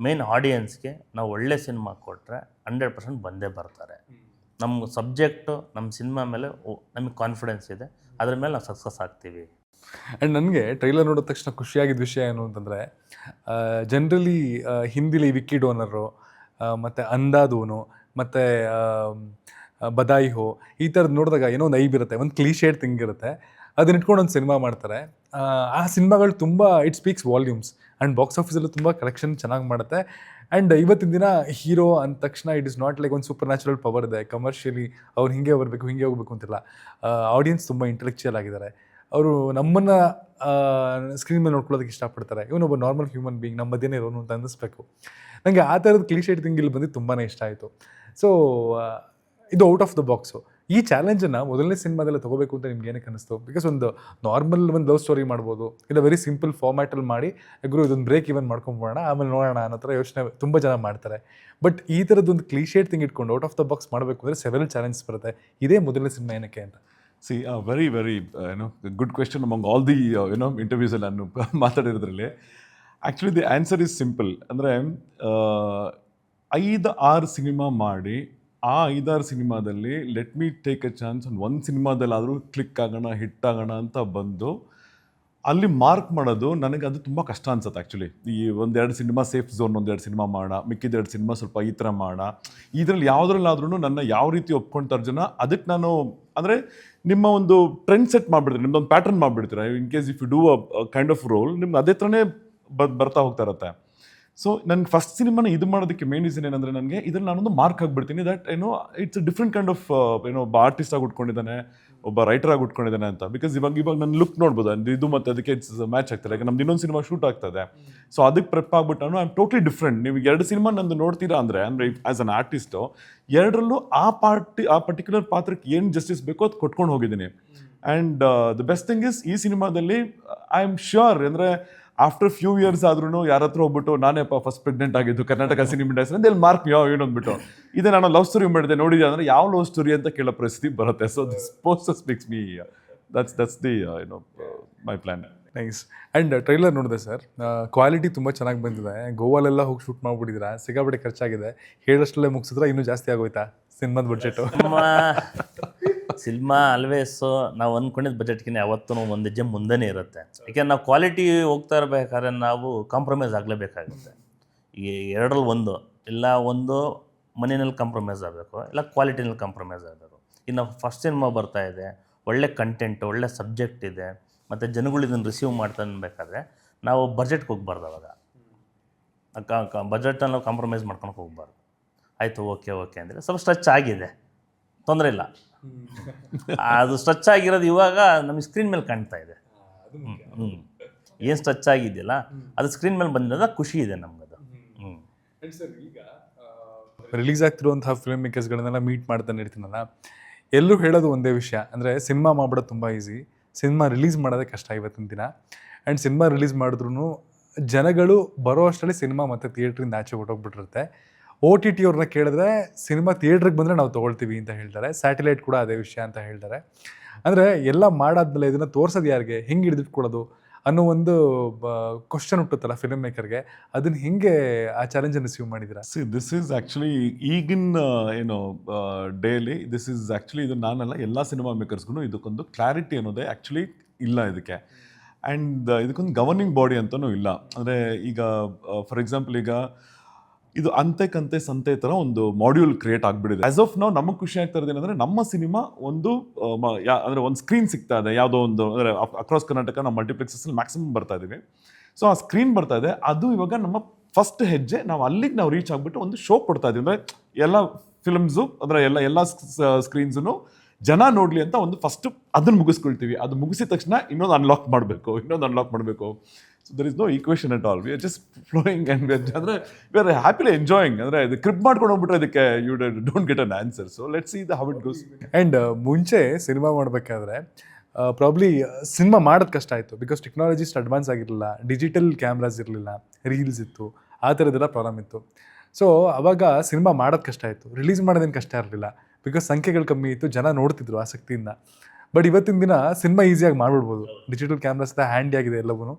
ಮೇನ್ ಆಡಿಯನ್ಸ್ಗೆ ನಾವು ಒಳ್ಳೆ ಸಿನಿಮಾ ಕೊಟ್ಟರೆ 100% ಬಂದೇ ಬರ್ತಾರೆ. ನಮ್ಮ ಸಬ್ಜೆಕ್ಟು, ನಮ್ಮ ಸಿನಿಮಾ ಮೇಲೆ ನಮಗೆ ಕಾನ್ಫಿಡೆನ್ಸ್ ಇದೆ, ಅದ್ರ ಮೇಲೆ ನಾವು ಸಕ್ಸಸ್ ಆಗ್ತೀವಿ. ಆ್ಯಂಡ್ ನನಗೆ ಟ್ರೈಲರ್ ನೋಡಿದ ತಕ್ಷಣ ಖುಷಿಯಾಗಿದ್ದ ವಿಷಯ ಏನು ಅಂತಂದರೆ, ಜನ್ರಲಿ ಹಿಂದಿಲಿ ವಿಕ್ಕಿ ಡೋನರು, ಮತ್ತು ಅಂದಾದೂನು, ಮತ್ತು ಬದಾಯಿ ಹೋ, ಈ ಥರದ್ದು ನೋಡಿದಾಗ ಏನೋ ಒಂದು ಐಬ್ ಇರುತ್ತೆ, ಒಂದು ಕ್ಲೀಶೇಡ್ ಥಿಂಗ್ ಇರುತ್ತೆ. ಅದನ್ನ ಇಟ್ಕೊಂಡು ಒಂದು ಸಿನಿಮಾ ಮಾಡ್ತಾರೆ. ಆ ಸಿನಿಮಾಗಳು ತುಂಬ it speaks volumes. And box ಆಫೀಸಲ್ಲೂ ತುಂಬ ಕಲೆಕ್ಷನ್ ಚೆನ್ನಾಗಿ ಮಾಡುತ್ತೆ. ಆ್ಯಂಡ್ ಇವತ್ತಿನ ದಿನ ಹೀರೋ ಅಂದ ತಕ್ಷಣ ಇಟ್ ಇಸ್ ನಾಟ್ ಲೈಕ್ ಒಂದು ಸೂಪರ್ ನ್ಯಾಚುರಲ್ ಪವರ್ ಇದೆ. ಕಮರ್ಷಿಯಲಿ ಅವ್ರು ಹಿಂಗೆ ಬರಬೇಕು, ಹಿಂಗೆ ಹೋಗ್ಬೇಕು ಅಂತಿಲ್ಲ. ಆಡಿಯನ್ಸ್ ತುಂಬ ಇಂಟೆಲೆಕ್ಚುಯಲ್ ಆಗಿದ್ದಾರೆ. ಅವರು ನಮ್ಮನ್ನು ಸ್ಕ್ರೀನ್ ಮೇಲೆ ನೋಡ್ಕೊಳ್ಳೋದಕ್ಕೆ ಇಷ್ಟಪಡ್ತಾರೆ. ಇವನೊಬ್ಬ ನಾರ್ಮಲ್ ಹ್ಯೂಮನ್ ಬೀಯಿಂಗ್, ನಮ್ಮ ಮಧ್ಯೆ ಇರೋನು ಅಂತ ಅನ್ನಿಸ್ಬೇಕು. ನನಗೆ ಆ ಥರದ ಕ್ಲೀಶೇಡ್ ಥಿಂಗ್ ಇಲ್ಲಿ ಬಂದು ತುಂಬಾ ಇಷ್ಟ ಆಯಿತು. ಸೊ ಇದು ಔಟ್ ಆಫ್ ದ ಬಾಕ್ಸು. ಈ ಚಾಲೆಂಜನ್ನು ಮೊದಲನೇ ಸಿನಿಮಾದಲ್ಲೇ ತೊಗೋಬೇಕು ಅಂತ ನಿಮ್ಗೆ ಏನಕ್ಕೆ ಅನ್ನಿಸ್ತು? ಬಿಕಾಸ್ ಒಂದು ನಾರ್ಮಲ್ ಒಂದು ಲವ್ ಸ್ಟೋರಿ ಮಾಡ್ಬೋದು, ಇಲ್ಲ ವೆರಿ ಸಿಂಪಲ್ ಫಾರ್ಮ್ಯಾಟಲ್ಲಿ ಮಾಡಿ ಗುರು ಇದೊಂದು ಬ್ರೇಕ್ ಇವನ್ ಮಾಡ್ಕೊಂಬೋಣ ಆಮೇಲೆ ನೋಡೋಣ ಅನ್ನೋ ಥರ ಯೋಚನೆ ತುಂಬ ಜನ ಮಾಡ್ತಾರೆ. ಬಟ್ ಈ ಥರದ್ದೊಂದು ಕ್ಲೀಶೇಡ್ ಥಿಂಗ್ ಇಟ್ಕೊಂಡು ಔಟ್ ಆಫ್ ದ ಬಾಕ್ಸ್ ಮಾಡಬೇಕು ಅಂದರೆ ಸೆವೆರಲ್ ಚಾಲೆಂಜಸ್ ಬರುತ್ತೆ. ಇದೇ ಮೊದಲನೇ ಸಿನಿಮಾ ಏನಕ್ಕೆ ಅಂತ? See very very good question among all the ಇಂಟರ್ವ್ಯೂಸಲ್ಲಿ ನಾನು ಮಾತಾಡಿರೋದ್ರಲ್ಲಿ. Actually the answer is simple. ಅಂದರೆ 5-6 ಸಿನಿಮಾ ಮಾಡಿ ಆ 5-6 ಸಿನಿಮಾದಲ್ಲಿ let me take a chance, ಒಂದು ಸಿನಿಮಾದಲ್ಲಾದರೂ ಕ್ಲಿಕ್ ಆಗೋಣ, ಹಿಟ್ ಆಗೋಣ ಅಂತ ಬಂದು ಅಲ್ಲಿ ಮಾರ್ಕ್ ಮಾಡೋದು ನನಗೆ ಅದು ತುಂಬ ಕಷ್ಟ ಅನ್ಸುತ್ತೆ ಆ್ಯಕ್ಚುಲಿ. ಈ ಒಂದೆರಡು ಸಿನಿಮಾ ಸೇಫ್ ಝೋನ್, ಒಂದೆರಡು ಸಿನಿಮಾ ಮಾಡೋಣ, ಮಿಕ್ಕಿದೆರಡು ಸಿನಿಮಾ ಸ್ವಲ್ಪ ಈ ಥರ ಮಾಡೋಣ, ಇದರಲ್ಲಿ ಯಾವುದ್ರಲ್ಲಾದ್ರೂ ನನ್ನ ಯಾವ ರೀತಿ ಒಪ್ಕೊಳ್ತಾರೆ ಜನ, ಅದಕ್ಕೆ ನಾನು ಅಂದರೆ ನಿಮ್ಮ ಒಂದು ಟ್ರೆಂಡ್ ಸೆಟ್ ಮಾಡಿಬಿಡ್ತೀರಿ, ನಿಮ್ದೊಂದು ಪ್ಯಾಟರ್ನ್ ಮಾಡಿಬಿಡ್ತೀರ. In case if you do a kind of role, ನಿಮ್ಗೆ ಅದೇ ಥರನೇ ಬರ್ತಾ ಹೋಗ್ತಾ ಇರುತ್ತೆ. ಸೊ ನನ್ನ ಫಸ್ಟ್ ಸಿನಿಮಾನ ಇದು ಮಾಡೋದಕ್ಕೆ ಮೇನ್ ರೀಸನ್ ಏನಂದರೆ, ನನಗೆ ಇದ್ರಲ್ಲಿ ನಾನೊಂದು ಮಾರ್ಕ್ ಆಗಿಬಿಡ್ತೀನಿ ದಟ್ ಏನೋ it's a different kind of ಏನೋ ಒಬ್ಬ ಆರ್ಟಿಸ್ಟ್ ಆಗಿ ಉಟ್ಕೊಂಡಿದ್ದಾನೆ, ಒಬ್ಬ ರೈಟರ್ ಆಗಿ ಉಟ್ಕೊಂಡಿದ್ದಾನೆ ಅಂತ. ಬಿಕಾಸ್ ಇವಾಗ ನನ್ನ ಲುಕ್ ನೋಡ್ಬೋದು, ಇದು ಮತ್ತು ಅದಕ್ಕೆ ಇಟ್ಸ್ ಮ್ಯಾಚ್ ಆಗ್ತಾರೆ. ಯಾಕೆ ನಮ್ದು ಇನ್ನೊಂದು ಸಿನಿಮಾ ಶೂಟ್ ಆಗ್ತದೆ, ಸೊ ಅದಕ್ಕೆ ಪ್ರೆಪ್ ಆಗ್ಬಿಟ್ಟು ನಾನು ಐ ಆಮ್ ಟೋಟ್ಲಿ ಡಿಫ್ರೆಂಟ್. ನೀವು ಎರಡು ಸಿನಿಮಾ ನಂದು ನೋಡ್ತೀರಾ ಅಂದರೆ ಆ್ಯಸ್ ಅನ್ ಆರ್ಟಿಸ್ಟು, ಎರಡರಲ್ಲೂ ಆ ಪರ್ಟಿಕ್ಯುಲರ್ ಪಾತ್ರಕ್ಕೆ ಏನು ಜಸ್ಟಿಸ್ ಬೇಕೋ ಅದು ಕೊಟ್ಕೊಂಡು ಹೋಗಿದ್ದೀನಿ. And the best thing is, ಈ ಸಿನಿಮಾದಲ್ಲಿ ಐ ಆಮ್ ಶ್ಯೂರ್ ಅಂದರೆ ಆಫ್ಟರ್ ಫ್ಯೂ ಇಯರ್ಸ್ ಆದ್ರೂ ಯಾರ ಹತ್ರ ಹೋಗ್ಬಿಟ್ಟು ನಾನೇ ಫಸ್ಟ್ ಪ್ರೆಗ್ನೆಂಟ್ ಆಗಿದ್ದು ಕರ್ನಾಟಕ ಸಿನಿಮಾ ಇಂಡಸ್ಟ್ರಿ ಅಂತ ಮಾರ್ಕ್ ಏನೊಂದ್ಬಿಟ್ಟು ಇದೇ ನಾನು ಲವ್ ಸ್ಟೋರಿ ಮಾಡಿದೆ ನೋಡಿದೆ ಅಂದರೆ ಯಾವ ಲವ್ ಸ್ಟೋರಿ ಅಂತ ಕೇಳೋ ಪರಿಸ್ಥಿತಿ ಬರುತ್ತೆ. So this poster speaks me, that's the my plan. Nice. And trailer ನೋಡಿದೆ ಸರ್, ಕ್ವಾಲಿಟಿ ತುಂಬ ಚೆನ್ನಾಗಿ ಬಂದಿದೆ. ಗೋವಾಲೆಲ್ಲ ಹೋಗಿ ಶೂಟ್ ಮಾಡ್ಬಿಟ್ಟಿದ್ದೀರಾ, ಸಿಕ್ಕಾಪಟ್ಟೆ ಖರ್ಚಾಗಿದೆ. ಹೇಳಷ್ಟಲ್ಲೇ ಮುಗಿಸಿದ್ರೆ ಇನ್ನೂ ಜಾಸ್ತಿ ಆಗೋಯ್ತಾ ಸಿನಿಮಾದ ಬಡ್ಜೆಟು? ಸಿನಿಮಾ ಆಲ್ವೇಸು ನಾವು ಅಂದ್ಕೊಂಡಿದ್ದ ಬಜೆಟ್ಗಿಂತ ಯಾವತ್ತೂ ಒಂದು ಹೆಜ್ಜೆ ಮುಂದೆನೇ ಇರುತ್ತೆ. ಯಾಕೆಂದ್ರೆ ನಾವು ಕ್ವಾಲಿಟಿ ಹೋಗ್ತಾ ಇರಬೇಕಾದ್ರೆ ನಾವು ಕಾಂಪ್ರಮೈಸ್ ಆಗಲೇಬೇಕಾಗುತ್ತೆ. ಈ ಎರಡರಲ್ಲಿ ಒಂದು, ಇಲ್ಲ ಒಂದು ಮನಿನಲ್ಲಿ ಕಾಂಪ್ರಮೈಸ್ ಆಗಬೇಕು, ಇಲ್ಲ ಕ್ವಾಲಿಟಿನಲ್ಲಿ ಕಾಂಪ್ರಮೈಸ್ ಆಗಬೇಕು. ಇನ್ನು ಫಸ್ಟ್ ಸಿನಿಮಾ ಬರ್ತಾ ಇದೆ, ಒಳ್ಳೆ ಕಂಟೆಂಟ್, ಒಳ್ಳೆ ಸಬ್ಜೆಕ್ಟ್ ಇದೆ, ಮತ್ತು ಜನಗಳು ಇದನ್ನು ರಿಸೀವ್ ಮಾಡ್ತಾ ಅನ್ಬೇಕಾದ್ರೆ ನಾವು ಬಜೆಟ್ಗೆ ಹೋಗ್ಬಾರ್ದು. ಅವಾಗ ಬಜೆಟನ್ನು ನಾವು ಕಾಂಪ್ರಮೈಸ್ ಮಾಡ್ಕೊಂಡು ಹೋಗ್ಬಾರ್ದು. ಆಯಿತು, ಓಕೆ ಅಂದರೆ ಸ್ವಲ್ಪ ಸ್ಟ್ರೆಚ್ ಆಗಿದೆ, ತೊಂದರೆ ಇಲ್ಲ. ಅದು ಸ್ಟ್ರೆಚ್ ಆಗಿರೋದು ಇವಾಗ ನಮಗೆ ಸ್ಕ್ರೀನ್ ಮೇಲೆ ಕಾಣ್ತಾ ಇದೆ. ಏನು ಸ್ಟ್ರೆಚ್ ಆಗಿದೆಯಲ್ಲ ಅದು ಸ್ಕ್ರೀನ್ ಮೇಲೆ ಬಂದಿರೋದ ಖುಷಿ ಇದೆ ನಮಗದು. ರಿಲೀಸ್ ಆಗ್ತಿರುವಂತಹ ಫಿಲ್ಮ್ ಮೇಕರ್ಸ್ಗಳನ್ನೆಲ್ಲ ಮೀಟ್ ಮಾಡ್ತಾನೆ ಇರ್ತೀನಲ್ಲ, ಎಲ್ಲರೂ ಹೇಳೋದು ಒಂದೇ ವಿಷಯ, ಅಂದರೆ ಸಿನಿಮಾ ಮಾಡ್ಬಿಡೋದು ತುಂಬ ಈಸಿ, ಸಿನಿಮಾ ರಿಲೀಸ್ ಮಾಡೋದೇ ಕಷ್ಟ ಇವತ್ತಿನ ದಿನ. ಆ್ಯಂಡ್ ಸಿನಿಮಾ ರಿಲೀಸ್ ಮಾಡಿದ್ರೂ ಜನಗಳು ಬರೋ ಅಷ್ಟರಲ್ಲಿ ಸಿನಿಮಾ ಮತ್ತು ಥಿಯೇಟ್ರಿಂದ ಆಚೆ ಹೊಟ್ಟೋಗ್ಬಿಟ್ಟಿರುತ್ತೆ. OTT ಅವ್ರನ್ನ ಕೇಳಿದ್ರೆ ಸಿನಿಮಾ ಥಿಯೇಟ್ರಿಗೆ ಬಂದರೆ ನಾವು ತೊಗೊಳ್ತೀವಿ ಅಂತ ಹೇಳ್ತಾರೆ. ಸ್ಯಾಟಲೈಟ್ ಕೂಡ ಅದೇ ವಿಷಯ ಅಂತ ಹೇಳ್ತಾರೆ. ಅಂದರೆ ಎಲ್ಲ ಮಾಡಾದ್ಮೇಲೆ ಇದನ್ನು ತೋರ್ಸೋದು ಯಾರಿಗೆ, ಹೆಂಗೆ ಹಿಡಿದಿಟ್ಕೊಳ್ಳೋದು ಅನ್ನೋ ಒಂದು ಕ್ವಶನ್ ಹುಟ್ಟುತ್ತಲ್ಲ ಫಿಲ್ಮ್ ಮೇಕರ್ಗೆ, ಅದನ್ನು ಹೆಂಗೆ ಆ ಚಾಲೆಂಜನ್ನು ರಿಸೀವ್ ಮಾಡಿದ್ದೀರಾ? ದಿಸ್ ಈಸ್ ಆ್ಯಕ್ಚುಲಿ ಈಗಿನ ಏನು ಡೇಲಿ ದಿಸ್ ಈಸ್ ಆ್ಯಕ್ಚುಲಿ, ಇದು ನಾನಲ್ಲ, ಎಲ್ಲ ಸಿನಿಮಾ ಮೇಕರ್ಸ್ಗೂ ಇದಕ್ಕೊಂದು ಕ್ಲಾರಿಟಿ ಅನ್ನೋದೇ ಆ್ಯಕ್ಚುಲಿ ಇಲ್ಲ ಇದಕ್ಕೆ. ಆ್ಯಂಡ್ ಇದಕ್ಕೊಂದು ಗವರ್ನಿಂಗ್ ಬಾಡಿ ಅಂತಲೂ ಇಲ್ಲ. ಅಂದರೆ ಈಗ ಫಾರ್ ಎಕ್ಸಾಂಪಲ್, ಈಗ ಇದು ಅಂತೆ ಸಂತೆ ಥರ ಒಂದು ಮಾಡ್ಯೂಲ್ ಕ್ರಿಯೇಟ್ ಆಗಿಬಿಟ್ಟಿದೆ. ಆಸ್ ಆಫ್ ನಾವು ನಮಗೆ ಖುಷಿ ಆಗ್ತಾ ಇರೋದು ಏನಂದರೆ, ನಮ್ಮ ಸಿನಿಮಾ ಒಂದು ಅಂದರೆ ಒಂದು ಸ್ಕ್ರೀನ್ ಸಿಗ್ತಾ ಇದೆ, ಯಾವುದೋ ಒಂದು ಅಂದರೆ ಅಕ್ರಾಸ್ ಕರ್ನಾಟಕ ನಾವು ಮಲ್ಟಿಪ್ಲೆಕ್ಸಲ್ಲಿ ಮ್ಯಾಕ್ಸಿಮಮ್ ಬರ್ತಾ ಇದ್ದೀವಿ. ಸೊ ಆ ಸ್ಕ್ರೀನ್ ಬರ್ತಾ ಇದೆ, ಅದು ಇವಾಗ ನಮ್ಮ ಫಸ್ಟ್ ಹೆಜ್ಜೆ. ನಾವು ಅಲ್ಲಿಗೆ ನಾವು ರೀಚ್ ಆಗಿಬಿಟ್ಟು ಒಂದು ಶೋ ಕೊಡ್ತಾ ಇದ್ದೀವಿ. ಅಂದರೆ ಎಲ್ಲ ಫಿಲ್ಮ್ಸು ಅಂದರೆ ಎಲ್ಲ ಸ್ಕ್ರೀನ್ಸೂ ಜನ ನೋಡಲಿ ಅಂತ ಒಂದು ಫಸ್ಟು ಅದನ್ನು ಮುಗಿಸ್ಕೊಳ್ತೀವಿ. ಅದು ಮುಗಿಸಿದ ತಕ್ಷಣ ಇನ್ನೊಂದು ಅನ್ಲಾಕ್ ಮಾಡಬೇಕು. So there is no equation at all. We are just flowing and ಅಂದರೆ ವಿ ಆರ್ ಹ್ಯಾಪಿಲಿ ಎಂಜಾಯಿಂಗ್. ಅಂದರೆ ಇದು ಕ್ರಿಪ್ ಮಾಡ್ಕೊಂಡು ಹೋಗ್ಬಿಟ್ರೆ ಇದಕ್ಕೆ you don't get an answer. So let's see how it goes. And ಮುಂಚೆ ಸಿನಿಮಾ ಮಾಡಬೇಕಾದ್ರೆ probably cinema ಮಾಡೋದು ಕಷ್ಟ ಆಯಿತು, ಬಿಕಾಸ್ ಟೆಕ್ನಾಲಜಿ ಇಷ್ಟು ಅಡ್ವಾನ್ಸ್ ಆಗಿರಲಿಲ್ಲ, ಡಿಜಿಟಲ್ ಕ್ಯಾಮ್ರಾಸ್ ಇರಲಿಲ್ಲ, ರೀಲ್ಸ್ ಇತ್ತು, ಆ ಥರದ್ದೆಲ್ಲ ಪ್ರಾಬ್ಲಮ್ ಇತ್ತು. ಸೊ ಅವಾಗ ಸಿನಿಮಾ ಮಾಡೋದು ಕಷ್ಟ ಆಯಿತು, ರಿಲೀಸ್ ಮಾಡೋದೇನು ಕಷ್ಟ ಇರಲಿಲ್ಲ, ಬಿಕಾಸ್ ಸಂಖ್ಯೆಗಳು ಕಮ್ಮಿ ಇತ್ತು, ಜನ ನೋಡ್ತಿದ್ರು ಆಸಕ್ತಿಯಿಂದ. ಬಟ್ ಇವತ್ತಿನ ದಿನ ಸಿನಿಮಾ ಈಸಿಯಾಗಿ ಮಾಡಿಬಿಡ್ಬೋದು, ಡಿಜಿಟಲ್ ಕ್ಯಾಮ್ರಾಸ್ ಹ್ಯಾಂಡಿ ಆಗಿದೆ, ಎಲ್ಲವೂ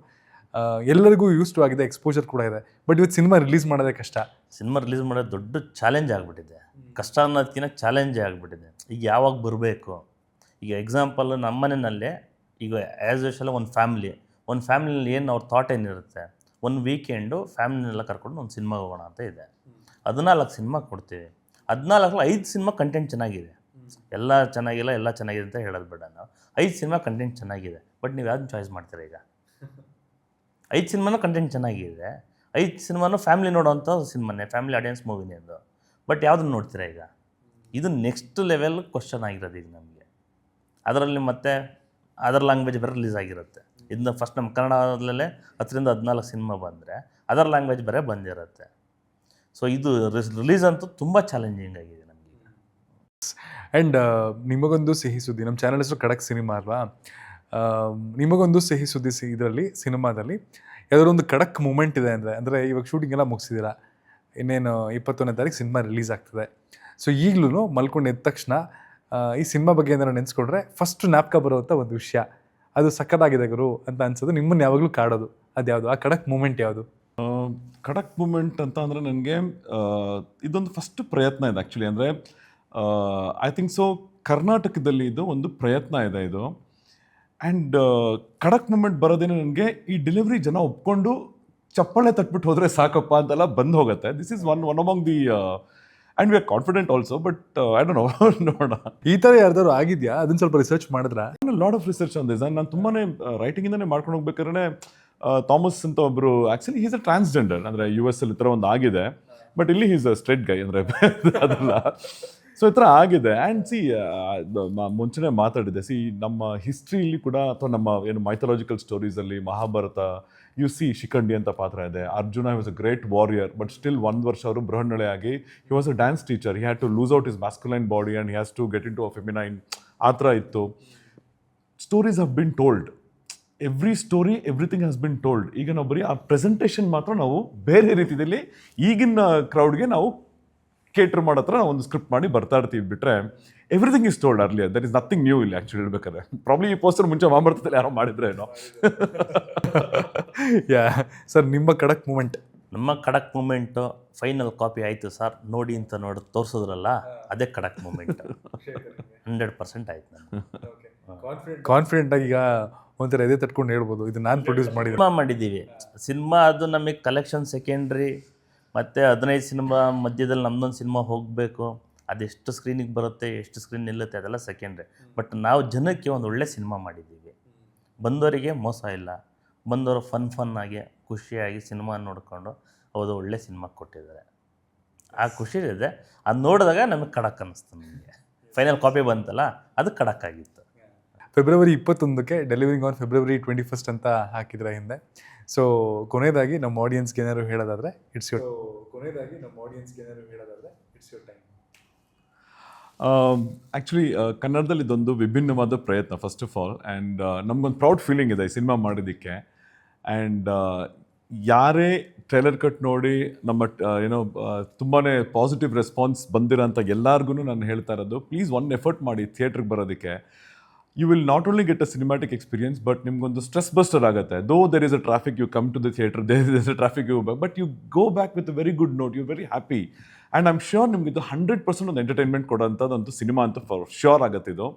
ಎಲ್ಲರಿಗೂ ಯೂಸ್ ಟು ಆಗಿದೆ, ಎಕ್ಸ್ಪೋಜರ್ ಕೂಡ ಇದೆ. ಬಟ್ ಇವತ್ತು ಸಿನಿಮಾ ರಿಲೀಸ್ ಮಾಡೋದೇ ಕಷ್ಟ. ಸಿನಿಮಾ ರಿಲೀಸ್ ಮಾಡೋದು ದೊಡ್ಡ ಚಾಲೆಂಜ್ ಆಗಿಬಿಟ್ಟಿದೆ. ಕಷ್ಟ ಅನ್ನೋದಕ್ಕಿಂತ ಚಾಲೆಂಜೇ ಆಗಿಬಿಟ್ಟಿದೆ. ಈಗ ಯಾವಾಗ ಬರಬೇಕು, ಈಗ ಎಕ್ಸಾಂಪಲ್ ನಮ್ಮ ಮನೆಯಲ್ಲೇ ಈಗ ಆ್ಯಸ್ ಯೂಶುವಲ್ ಒಂದು ಫ್ಯಾಮಿಲಿಯಲ್ಲಿ ಏನು ಅವ್ರ ಥಾಟ್ ಏನಿರುತ್ತೆ, ಒಂದು ವೀಕೆಂಡು ಫ್ಯಾಮಿಲಿನೆಲ್ಲ ಕರ್ಕೊಂಡು ಒಂದು ಸಿನಿಮಾ ಹೋಗೋಣ ಅಂತ ಇದೆ. 14 ಸಿನಿಮಾ ಕೊಡ್ತೀವಿ, 14 5 ಸಿನಿಮಾ ಕಂಟೆಂಟ್ ಚೆನ್ನಾಗಿದೆ. ಎಲ್ಲ ಚೆನ್ನಾಗಿಲ್ಲ, ಎಲ್ಲ ಚೆನ್ನಾಗಿದೆ ಅಂತ ಹೇಳೋದು ಬೇಡ. ನಾವು 5 ಸಿನಿಮಾ ಕಂಟೆಂಟ್ ಚೆನ್ನಾಗಿದೆ, ಬಟ್ ನೀವು ಯಾವ್ದು ಚಾಯ್ಸ್ ಮಾಡ್ತೀರಾ? ಈಗ 5 ಸಿನಿಮಾನೂ ಕಂಟೆಂಟ್ ಚೆನ್ನಾಗಿದೆ, 5 ಸಿನಿಮಾನು ಫ್ಯಾಮಿಲಿ ನೋಡೋವಂಥ ಸಿನಿಮಾನೇ, ಫ್ಯಾಮಿಲಿ ಆಡಿಯನ್ಸ್ ಮೂವಿನೇ ಅದು. ಬಟ್ ಯಾವುದನ್ನು ನೋಡ್ತೀರಾ? ಈಗ ಇದು ನೆಕ್ಸ್ಟ್ ಲೆವೆಲ್ ಕ್ವಶನ್ ಆಗಿರೋದು ಈಗ ನಮಗೆ. ಅದರಲ್ಲಿ ಮತ್ತೆ ಅದರ್ ಲ್ಯಾಂಗ್ವೇಜ್ ಬೇರೆ ರಿಲೀಸ್ ಆಗಿರುತ್ತೆ. ಇದನ್ನ ಫಸ್ಟ್ ನಮ್ಮ ಕನ್ನಡದಲ್ಲೇ 10ರಿಂದ 14 ಸಿನಿಮಾ ಬಂದರೆ ಅದರ್ ಲ್ಯಾಂಗ್ವೇಜ್ ಬೇರೆ ಬಂದಿರುತ್ತೆ. ಸೊ ಇದು ರಿಲೀಸ್ ಅಂತೂ ತುಂಬ ಚಾಲೆಂಜಿಂಗ್ ಆಗಿದೆ ನಮಗೆ. ಆ್ಯಂಡ್ ನಿಮಗೊಂದು ಸಿಹಿ ಸುದ್ದಿ, ನಮ್ಮ ಚಾನಲ್ ಹೆಸರು ಖಡಕ್ ಸಿನಿಮಾ ಅಲ್ವಾ? ನಿಮಗೊಂದು ಸಿಹಿ ಸುದ್ದಿ, ಇದರಲ್ಲಿ ಸಿನಿಮಾದಲ್ಲಿ ಯಾವುದಾದ್ರು ಒಂದು ಖಡಕ್ ಮೂಮೆಂಟ್ ಇದೆ ಅಂದರೆ ಇವಾಗ ಶೂಟಿಂಗ್ ಎಲ್ಲ ಮುಗಿಸಿದ್ದೀರಾ, ಇನ್ನೇನು 21ನೇ ತಾರೀಕು ಸಿನಿಮಾ ರಿಲೀಸ್ ಆಗ್ತದೆ. ಸೊ ಈಗಲೂ ಮಲ್ಕೊಂಡು ಎದ್ದ ತಕ್ಷಣ ಈ ಸಿನಿಮಾ ಬಗ್ಗೆ ಏನಾದ್ರು ನೆನೆಸ್ಕೊಂಡ್ರೆ ಫಸ್ಟ್ ಜ್ಞಾಪಕ ಬರುವಂಥ ಒಂದು ವಿಷಯ, ಅದು ಸಖತ್ತಾಗಿದೆ ಗುರು ಅಂತ ಅನ್ಸೋದು, ನಿಮ್ಮನ್ನು ಯಾವಾಗಲೂ ಕಾಡೋದು, ಅದು ಯಾವುದು? ಆ ಖಡಕ್ ಮೂಮೆಂಟ್ ಯಾವುದು? ಖಡಕ್ ಮೂಮೆಂಟ್ ಅಂತ ಅಂದರೆ ನನಗೆ ಇದೊಂದು ಫಸ್ಟ್ ಪ್ರಯತ್ನ ಇದೆ ಆ್ಯಕ್ಚುಲಿ. ಅಂದರೆ ಐ ಥಿಂಕ್ ಸೊ ಕರ್ನಾಟಕದಲ್ಲಿ ಇದು ಒಂದು ಪ್ರಯತ್ನ ಇದೆ ಇದು. ಆ್ಯಂಡ್ ಖಡಕ್ ಮೂಮೆಂಟ್ ಬರೋದೇನೆ ನನಗೆ ಈ ಡೆಲಿವರಿ ಜನ ಒಪ್ಕೊಂಡು ಚಪ್ಪಾಳೆ ತಟ್ಬಿಟ್ಟು ಹೋದರೆ ಸಾಕಪ್ಪ ಅಂತೆಲ್ಲ ಬಂದು ಹೋಗುತ್ತೆ. This is one among the and we are confident also, but I don't know ನೋಡೋಣ. ಈ ಥರ ಯಾರ್ದಾದ್ರು ಆಗಿದೆಯಾ? ಅದನ್ನ ಸ್ವಲ್ಪ ರಿಸರ್ಚ್ ಮಾಡಿದ್ರಾ? Lot of research on this. ನಾನು ತುಂಬಾ ರೈಟಿಂಗಿಂದನೇ ಮಾಡ್ಕೊಂಡು ಹೋಗ್ಬೇಕಾದ್ರೆ ಥಾಮಸ್ ಅಂತ ಒಬ್ಬರು, ಆ್ಯಕ್ಚುಲಿ ಈಸ್ ಅ ಟ್ರಾನ್ಸ್ಜೆಂಡರ್, ಅಂದರೆ US ಅಲ್ಲಿ ಈ ಥರ ಒಂದು ಆಗಿದೆ, ಬಟ್ ಇಲ್ಲಿ ಈಸ್ ಅ ಸ್ಟ್ರೇಟ್ ಗೈ, ಅಂದರೆ ಅದಲ್ಲ. ಸೊ ಈ ಥರ ಆಗಿದೆ. ಆ್ಯಂಡ್ ಮುಂಚೆನೇ ಮಾತಾಡಿದೆ, ನಮ್ಮ ಹಿಸ್ಟ್ರಿಯಲ್ಲಿ ಕೂಡ ಅಥವಾ ನಮ್ಮ ಏನು ಮೈಥಾಲಜಿಕಲ್ ಸ್ಟೋರೀಸಲ್ಲಿ ಮಹಾಭಾರತ, ಯು ಸಿ ಶಿಖಂಡಿ ಅಂತ ಪಾತ್ರ ಇದೆ. Arjuna was a great warrior, but still 1 ವರ್ಷ ಅವರು ಬೃಹನ್ನಳೆ ಆಗಿ he was a dance teacher. He had to lose out his masculine body and he has to get into a feminine. ಆ ಥರ ಇತ್ತು. Stories have been told, every story everything has been told. ಈಗ ನಾವು ಬರೀ ಆ presentation ಮಾತ್ರ ನಾವು ಬೇರೆ ರೀತಿಯಲ್ಲಿ ಈಗಿನ ಕ್ರೌಡ್ಗೆ ನಾವು ಕೇಟರ್ ಮಾಡೋ ಹತ್ರ ನಾವು ಒಂದು ಸ್ಕ್ರಿಪ್ಟ್ ಮಾಡಿ ಬರ್ತಾ ಇರ್ತೀವಿ, ಬಿಟ್ಟರೆ everything is told earlier. That is nothing new ಇಲ್ಲಿ ಆ್ಯಕ್ಚುಲಿ ಹೇಳ್ಬೇಕಾದ್ರೆ. ಪ್ರಾಬ್ಲಿ ಈ ಪೋಸ್ಟರ್ ಮುಂಚೆ ಮಹಾಭಾರತದಲ್ಲಿ ಯಾರೋ ಮಾಡಿದ್ರೆ ಏನೋ. ಯಾ ಸರ್, ನಿಮ್ಮ ಖಡಕ್ ಮೂಮೆಂಟ್? ನಮ್ಮ ಖಡಕ್ ಮೂಮೆಂಟು ಫೈನಲ್ ಕಾಪಿ ಆಯಿತು ಸರ್, ನೋಡಿ ಅಂತ ನೋಡಿ ತೋರಿಸಿದ್ರಲ್ಲ, ಅದೇ ಖಡಕ್ ಮೂಮೆಂಟ್. 100% ಆಯ್ತು. ನಾನು ಕಾನ್ಫಿಡೆಂಟ್ ಆಗಿ ಈಗ ಒಂಥರ ಎದೆ ತಟ್ಕೊಂಡು ಹೇಳ್ಬೋದು, ಇದು ನಾನು ಪ್ರೊಡ್ಯೂಸ್ ಮಾಡಿದ್ದೆ. ಸಿನಿಮಾ ಮಾಡಿದ್ದೀವಿ. ಸಿನಿಮಾ ಅದು ನಮಗೆ ಕಲೆಕ್ಷನ್ ಸೆಕೆಂಡ್ರಿ. ಮತ್ತು 15 ಸಿನಿಮಾ ಮಧ್ಯದಲ್ಲಿ ನಮ್ಮದೊಂದು ಸಿನಿಮಾ ಹೋಗಬೇಕು, ಅದೆಷ್ಟು ಸ್ಕ್ರೀನಿಗೆ ಬರುತ್ತೆ, ಎಷ್ಟು ಸ್ಕ್ರೀನ್ ನಿಲ್ಲುತ್ತೆ, ಅದೆಲ್ಲ ಸೆಕೆಂಡ್ರಿ. ಬಟ್ ನಾವು ಜನಕ್ಕೆ ಒಂದು ಒಳ್ಳೆ ಸಿನಿಮಾ ಮಾಡಿದ್ದೀವಿ. ಬಂದವರಿಗೆ ಮೋಸ ಇಲ್ಲ, ಬಂದವರು ಫನ್ ಆಗಿ ಖುಷಿಯಾಗಿ ಸಿನಿಮಾ ನೋಡಿಕೊಂಡು ಹೌದು ಒಳ್ಳೆ ಸಿನಿಮಾ ಕೊಟ್ಟಿದ್ದಾರೆ, ಆ ಖುಷಿ ಇದೆ. ಅದು ನೋಡಿದಾಗ ನಮಗೆ ಖಡಕ್ ಅನ್ನಿಸ್ತು. ನಮಗೆ ಫೈನಲ್ ಕಾಪಿ ಬಂತಲ್ಲ, ಅದು ಖಡಕ್ ಆಗಿತ್ತು. ಫೆಬ್ರವರಿ 21ಕ್ಕೆ ಡೆಲಿವರಿಂಗ್ ಆನ್ ಫೆಬ್ರವರಿ 21 ಅಂತ ಹಾಕಿದ್ರೆ ಹಿಂದೆ. ಸೊ ಕೊನೆಯದಾಗಿ ನಮ್ಮ ಆಡಿಯನ್ಸ್ಗೆ ಏನಾದ್ರು ಹೇಳೋದಾದ್ರೆ ಇಟ್ಸ್ ಯೋರ್ ಟೈಮ್. ಆ್ಯಕ್ಚುಲಿ ಕನ್ನಡದಲ್ಲಿ ಇದೊಂದು ವಿಭಿನ್ನವಾದ ಪ್ರಯತ್ನ ಫಸ್ಟ್ ಆಫ್ ಆಲ್, ಆ್ಯಂಡ್ ನಮ್ಗೊಂದು ಪ್ರೌಡ್ ಫೀಲಿಂಗ್ ಇದೆ ಈ ಸಿನಿಮಾ ಮಾಡೋದಕ್ಕೆ. ಆ್ಯಂಡ್ ಯಾರೇ ಟ್ರೈಲರ್ ಕಟ್ ನೋಡಿ ನಮ್ಮ ಏನೋ ತುಂಬಾ ಪಾಸಿಟಿವ್ ರೆಸ್ಪಾನ್ಸ್ ಬಂದಿರೋಂಥ ಎಲ್ಲರಿಗೂ ನಾನು ಹೇಳ್ತಾ ಇರೋದು, ಪ್ಲೀಸ್ ಒನ್ ಎಫರ್ಟ್ ಮಾಡಿ ಥಿಯೇಟ್ರಿಗೆ ಬರೋದಕ್ಕೆ. You will not only get a cinematic experience, but ನಿಮ್ಗೊಂದು ಸ್ಟ್ರೆಸ್ ಬಸ್ಟರ್ ಆಗುತ್ತೆ. Though there is a traffic, you come to the theatre, there is a traffic, you but you go back with a very good note, you very happy. And I'm sure ನಿಮ್ಗೆ ಇದು 100% ಒಂದು entertainment ಕೊಡೋಂಥದ್ದು cinema ಅಂತ for sure ಆಗುತ್ತೆ ಇದು.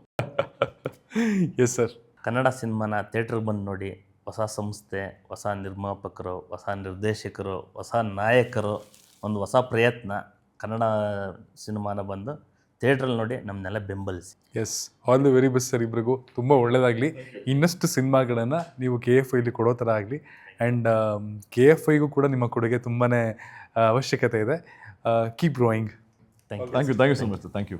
Yes sir. Kannada ಸಿನಿಮಾನ ಥಿಯೇಟ್ರಿಗೆ ಬಂದು ನೋಡಿ. ಹೊಸ ಸಂಸ್ಥೆ, ಹೊಸ ನಿರ್ಮಾಪಕರು, ಹೊಸ ನಿರ್ದೇಶಕರು, ಹೊಸ ನಾಯಕರು, ಒಂದು ಹೊಸ ಪ್ರಯತ್ನ. ಕನ್ನಡ ಸಿನಿಮಾನ ಬಂದು ಥಿಯೇಟ್ರಲ್ಲಿ ನೋಡಿ ನಮ್ಮನ್ನೆಲ್ಲ ಬೆಂಬಲಿಸಿ. Yes, all the very best sir ಇಬ್ರಿಗೂ. ತುಂಬ ಒಳ್ಳೆಯದಾಗಲಿ. ಇನ್ನಷ್ಟು ಸಿನಿಮಾಗಳನ್ನು ನೀವು KFIಲಿ ಕೊಡೋ ಥರ ಆಗಲಿ. ಆ್ಯಂಡ್ KFIಗೂ ಕೂಡ ನಿಮ್ಮ ಕೊಡುಗೆ ತುಂಬಾ ಅವಶ್ಯಕತೆ ಇದೆ. Keep growing. Thank you. Thank you so much. Thank you.